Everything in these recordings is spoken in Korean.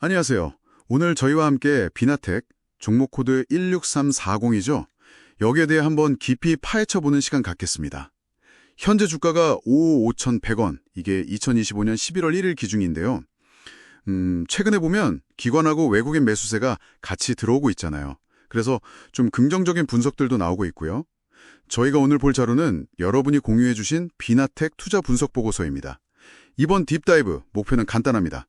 안녕하세요. 오늘 저희와 함께 비나텍 종목 코드 16340이죠. 여기에 대해 한번 깊이 파헤쳐보는 시간 갖겠습니다. 현재 주가가 5,100원, 이게 2025년 11월 1일 기준인데요. 최근에 보면 기관하고 외국인 매수세가 같이 들어오고 있잖아요. 그래서 좀 긍정적인 분석들도 나오고 있고요. 저희가 오늘 볼 자료는 여러분이 공유해 주신 비나텍 투자 분석 보고서입니다. 이번 딥다이브 목표는 간단합니다.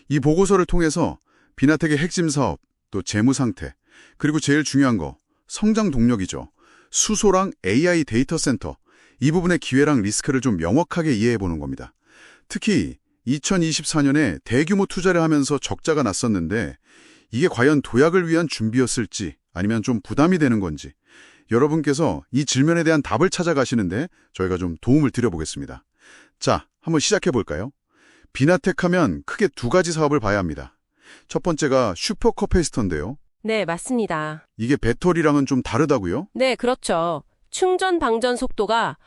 이 보고서를 통해서 비나텍의 핵심 사업, 또 재무 상태, 그리고 제일 중요한 거, 성장 동력이죠. 수소랑 AI 데이터 센터, 이 부분의 기회랑 리스크를 좀 명확하게 이해해 보는 겁니다. 특히 2024년에 대규모 투자를 하면서 적자가 났었는데 이게 과연 도약을 위한 준비였을지 아니면 좀 부담이 되는 건지 여러분께서 이 질문에 대한 답을 찾아가시는데 저희가 좀 도움을 드려보겠습니다. 자, 한번 시작해 볼까요? 비나텍 하면 크게 두 가지 사업을 봐야 합니다. 첫 번째가 슈퍼커패시터인데요. 네, 맞습니다. 이게 배터리랑은 좀 다르다고요? 네, 그렇죠. 충전 방전 속도가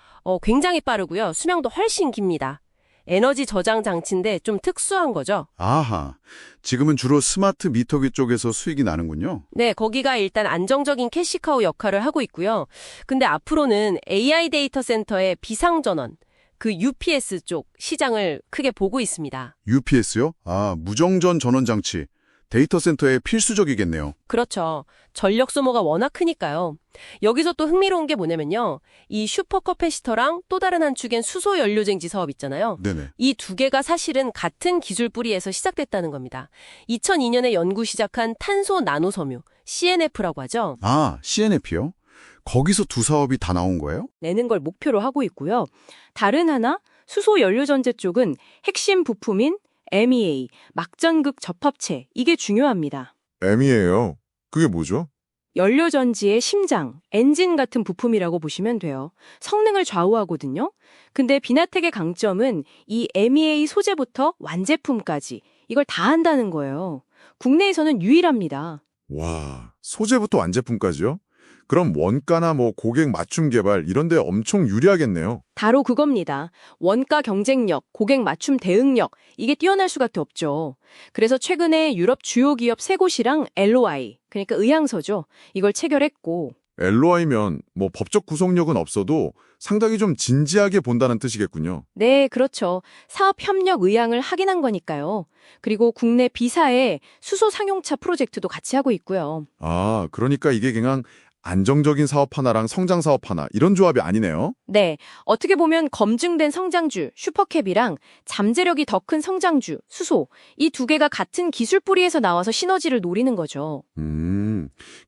굉장히 빠르고요. 수명도 훨씬 깁니다. 에너지 저장 장치인데 좀 특수한 거죠. 아하, 지금은 주로 스마트 미터기 쪽에서 수익이 나는군요. 네, 거기가 일단 안정적인 캐시카우 역할을 하고 있고요. 근데 앞으로는 AI 데이터 센터의 비상전원, 그 UPS 쪽 시장을 크게 보고 있습니다. UPS요? 아, 무정전 전원 장치. 데이터 센터에 필수적이겠네요. 그렇죠. 전력 소모가 워낙 크니까요. 여기서 또 흥미로운 게 뭐냐면요. 이 슈퍼커패시터랑 또 다른 한 축엔 수소 연료쟁지 사업 있잖아요. 네네. 이 두 개가 사실은 같은 기술 뿌리에서 시작됐다는 겁니다. 2002년에 연구 시작한 탄소 나노섬유, CNF라고 하죠. 아, CNF요? 거기서 두 사업이 다 나온 거예요? 내는 걸 목표로 하고 있고요. 다른 하나, 수소 연료전지 쪽은 핵심 부품인 MEA, 막전극 접합체, 이게 중요합니다. M이에요. 그게 뭐죠? 연료전지의 심장, 엔진 같은 부품이라고 보시면 돼요. 성능을 좌우하거든요. 근데 비나텍의 강점은 이 MEA 소재부터 완제품까지 이걸 다 한다는 거예요. 국내에서는 유일합니다. 와, 소재부터 완제품까지요? 그럼 원가나 고객 맞춤 개발 이런 데 엄청 유리하겠네요. 바로 그겁니다. 원가 경쟁력, 고객 맞춤 대응력, 이게 뛰어날 수밖에 없죠. 그래서 최근에 유럽 주요 기업 세 곳이랑 LOI, 그러니까 의향서죠. 이걸 체결했고. LOI면 법적 구속력은 없어도 상당히 좀 진지하게 본다는 뜻이겠군요. 네, 그렇죠. 사업 협력 의향을 확인한 거니까요. 그리고 국내 B사의 수소 상용차 프로젝트도 같이 하고 있고요. 아, 그러니까 이게 그냥 안정적인 사업 하나랑 성장 사업 하나 이런 조합이 아니네요. 네, 어떻게 보면 검증된 성장주, 슈퍼캡이랑 잠재력이 더 큰 성장주, 수소, 이 두 개가 같은 기술 뿌리에서 나와서 시너지를 노리는 거죠.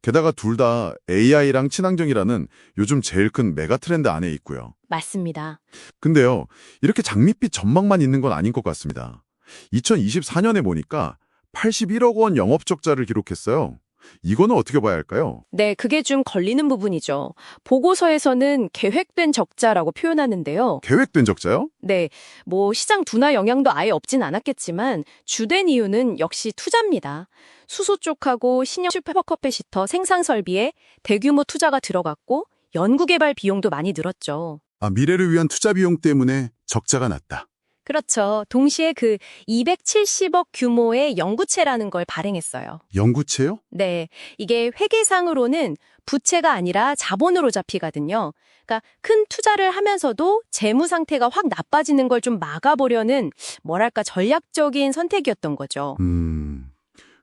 게다가 둘 다 AI랑 친환경이라는 요즘 제일 큰 메가 트렌드 안에 있고요. 맞습니다. 근데요, 이렇게 장밋빛 전망만 있는 건 아닌 것 같습니다. 2024년에 보니까 81억 원 영업 적자를 기록했어요. 이거는 어떻게 봐야 할까요? 네, 그게 좀 걸리는 부분이죠. 보고서에서는 계획된 적자라고 표현하는데요. 계획된 적자요? 네, 시장 둔화 영향도 아예 없진 않았겠지만 주된 이유는 역시 투자입니다. 수소 쪽하고 신형 슈퍼커패시터 생산 설비에 대규모 투자가 들어갔고 연구개발 비용도 많이 늘었죠. 아, 미래를 위한 투자 비용 때문에 적자가 났다. 그렇죠. 동시에 그 270억 규모의 연구체라는 걸 발행했어요. 연구체요? 네, 이게 회계상으로는 부채가 아니라 자본으로 잡히거든요. 그러니까 큰 투자를 하면서도 재무 상태가 확 나빠지는 걸 좀 막아보려는 전략적인 선택이었던 거죠.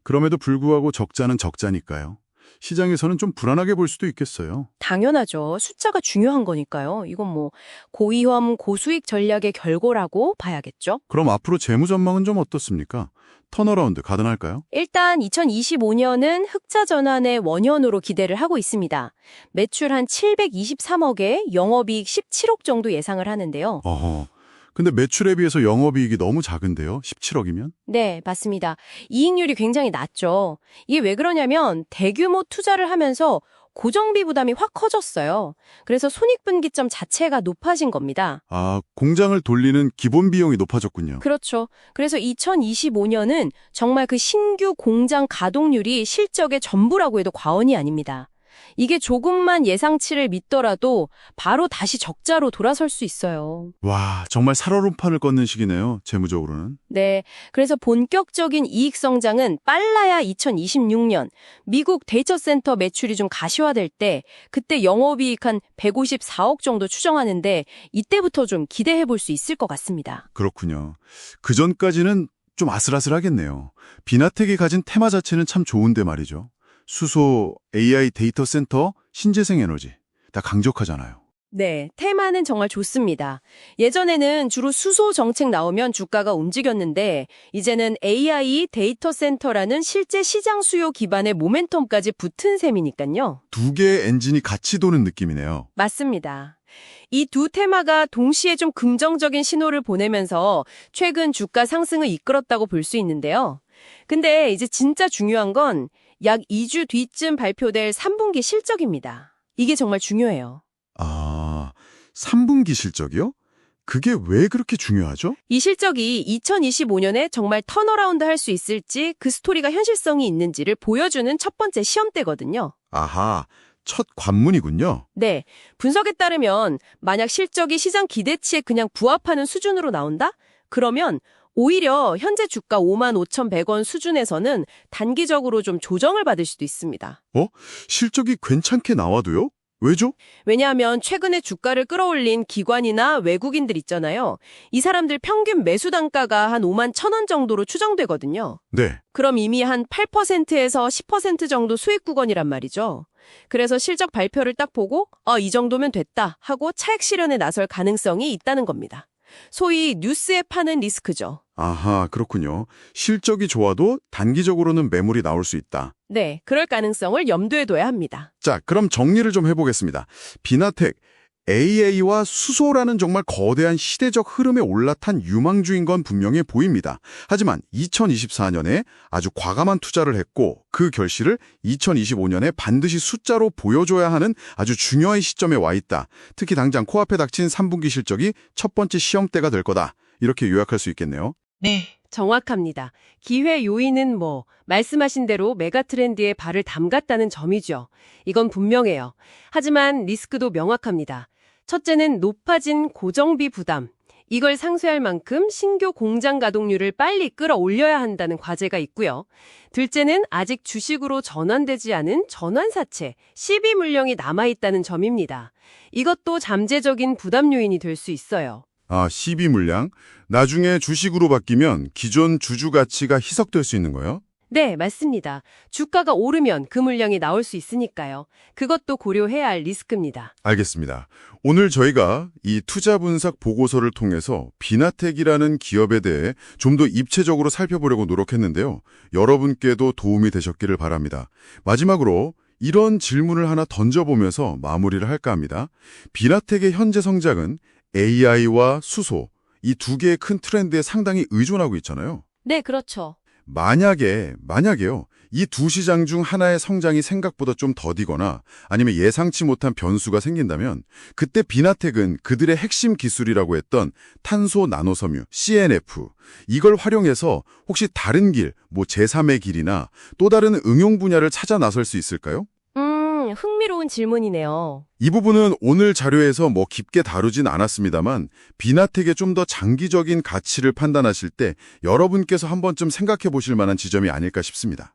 그럼에도 불구하고 적자는 적자니까요. 시장에서는 좀 불안하게 볼 수도 있겠어요. 당연하죠. 숫자가 중요한 거니까요. 이건 고위험, 고수익 전략의 결과라고 봐야겠죠. 그럼 앞으로 재무 전망은 좀 어떻습니까? 턴어라운드 가능할까요? 일단 2025년은 흑자 전환의 원년으로 기대를 하고 있습니다. 매출 한 723억에 영업이익 17억 정도 예상을 하는데요. 어허. 근데 매출에 비해서 영업이익이 너무 작은데요? 17억이면? 네, 맞습니다. 이익률이 굉장히 낮죠. 이게 왜 그러냐면 대규모 투자를 하면서 고정비 부담이 확 커졌어요. 그래서 손익분기점 자체가 높아진 겁니다. 아, 공장을 돌리는 기본 비용이 높아졌군요. 그렇죠. 그래서 2025년은 정말 그 신규 공장 가동률이 실적의 전부라고 해도 과언이 아닙니다. 이게 조금만 예상치를 믿더라도 바로 다시 적자로 돌아설 수 있어요. 와, 정말 살얼음판을 걷는 시기네요. 재무적으로는. 네, 그래서 본격적인 이익 성장은 빨라야 2026년 미국 데이터 센터 매출이 좀 가시화될 때 그때 영업이익 한 154억 정도 추정하는데 이때부터 좀 기대해 볼 수 있을 것 같습니다. 그렇군요. 그 전까지는 좀 아슬아슬하겠네요. 비나텍이 가진 테마 자체는 참 좋은데 말이죠. 수소, AI 데이터 센터, 신재생 에너지 다 강력하잖아요. 네, 테마는 정말 좋습니다. 예전에는 주로 수소 정책 나오면 주가가 움직였는데 이제는 AI 데이터 센터라는 실제 시장 수요 기반의 모멘텀까지 붙은 셈이니까요. 두 개의 엔진이 같이 도는 느낌이네요. 맞습니다. 이 두 테마가 동시에 좀 긍정적인 신호를 보내면서 최근 주가 상승을 이끌었다고 볼 수 있는데요. 근데 이제 진짜 중요한 건 약 2주 뒤쯤 발표될 3분기 실적입니다. 이게 정말 중요해요. 아, 3분기 실적이요? 그게 왜 그렇게 중요하죠? 이 실적이 2025년에 정말 턴어라운드 할 수 있을지 그 스토리가 현실성이 있는지를 보여주는 첫 번째 시험대거든요. 아하, 첫 관문이군요. 네, 분석에 따르면 만약 실적이 시장 기대치에 그냥 부합하는 수준으로 나온다? 그러면 오히려 현재 주가 55,100원 수준에서는 단기적으로 좀 조정을 받을 수도 있습니다. 실적이 괜찮게 나와도요? 왜죠? 왜냐하면 최근에 주가를 끌어올린 기관이나 외국인들 있잖아요. 이 사람들 평균 매수 단가가 한 51,000원 정도로 추정되거든요. 네. 그럼 이미 한 8%에서 10% 정도 수익 구간이란 말이죠. 그래서 실적 발표를 딱 보고 이 정도면 됐다 하고 차익 실현에 나설 가능성이 있다는 겁니다. 소위 뉴스에 파는 리스크죠. 아하, 그렇군요. 실적이 좋아도 단기적으로는 매물이 나올 수 있다. 네, 그럴 가능성을 염두에 둬야 합니다. 자, 그럼 정리를 좀 해보겠습니다. 비나텍, AA와 수소라는 정말 거대한 시대적 흐름에 올라탄 유망주인 건 분명해 보입니다. 하지만 2024년에 아주 과감한 투자를 했고 그 결실을 2025년에 반드시 숫자로 보여줘야 하는 아주 중요한 시점에 와 있다. 특히 당장 코앞에 닥친 3분기 실적이 첫 번째 시험대가 될 거다. 이렇게 요약할 수 있겠네요. 네, 정확합니다. 기회 요인은 말씀하신 대로 메가 트렌드에 발을 담갔다는 점이죠. 이건 분명해요. 하지만 리스크도 명확합니다. 첫째는 높아진 고정비 부담. 이걸 상쇄할 만큼 신규 공장 가동률을 빨리 끌어올려야 한다는 과제가 있고요. 둘째는 아직 주식으로 전환되지 않은 전환사채, CB 물량이 남아있다는 점입니다. 이것도 잠재적인 부담 요인이 될 수 있어요. 아, CB 물량? 나중에 주식으로 바뀌면 기존 주주 가치가 희석될 수 있는 거예요? 네, 맞습니다. 주가가 오르면 그 물량이 나올 수 있으니까요. 그것도 고려해야 할 리스크입니다. 알겠습니다. 오늘 저희가 이 투자 분석 보고서를 통해서 비나텍이라는 기업에 대해 좀 더 입체적으로 살펴보려고 노력했는데요. 여러분께도 도움이 되셨기를 바랍니다. 마지막으로 이런 질문을 하나 던져보면서 마무리를 할까 합니다. 비나텍의 현재 성장은 AI와 수소, 이 두 개의 큰 트렌드에 상당히 의존하고 있잖아요. 네, 그렇죠. 만약에요. 이 두 시장 중 하나의 성장이 생각보다 좀 더디거나 아니면 예상치 못한 변수가 생긴다면 그때 비나텍은 그들의 핵심 기술이라고 했던 탄소 나노섬유, CNF, 이걸 활용해서 혹시 다른 길, 제3의 길이나 또 다른 응용 분야를 찾아 나설 수 있을까요? 흥미로운 질문이네요. 이 부분은 오늘 자료에서 깊게 다루진 않았습니다만 비나텍의 좀 더 장기적인 가치를 판단하실 때 여러분께서 한 번쯤 생각해 보실 만한 지점이 아닐까 싶습니다.